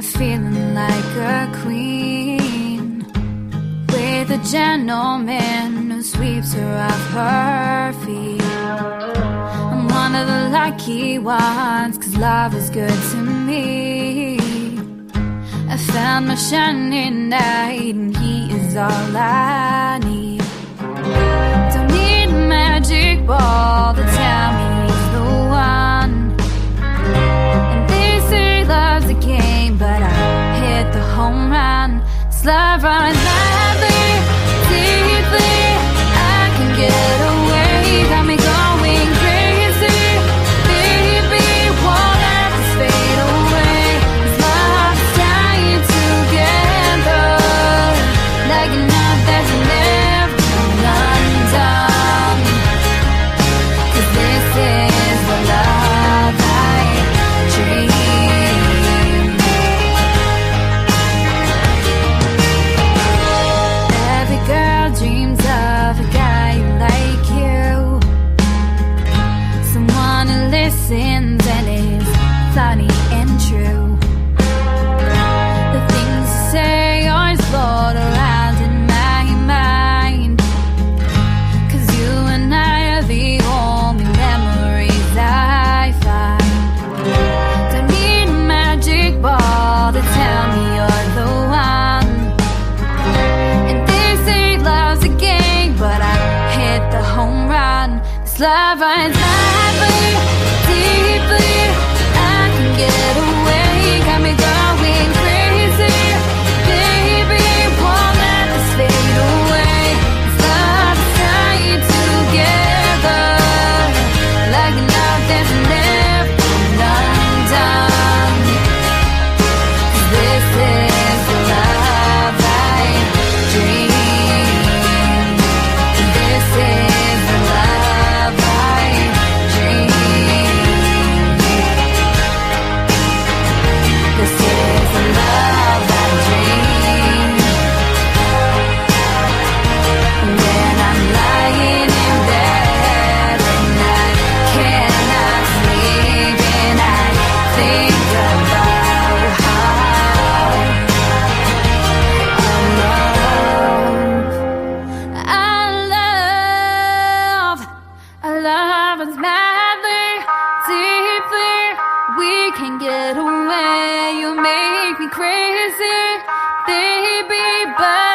feeling like a queen, with a gentleman who sweeps her off her feet. I'm one of the lucky ones, 'cause love is good to me. I found my shining knight, and he is all I need. Don't need a magic ball to tell me he's the one. And they say love's a game, but I hit the home run. This love runs madly, deeply. I can get away, got me going crazy. Baby, won't let this fade away. This love's dying together, like a knife that's never undone. 'Cause this is the love I dream. Every girl dreams of a guy like you, someone who listens and is funny and true. The things you say always float around in my mind, 'cause you and I are the only memories I find. Don't need a magic ball to tell me you're the one. And they say love's a game, but I hit the home run. This love runs madly, deeply. I can get away, got me going crazy. Baby, won't let this fade away. This love's dying together, like a knife that's never undone. 'Cause this is the love I dream. This is the love I dream. This is the love I dream. When I'm lying in bed and I cannot sleep, and I think about how our love is madly, deeply. We can get away. You make me crazy, baby, but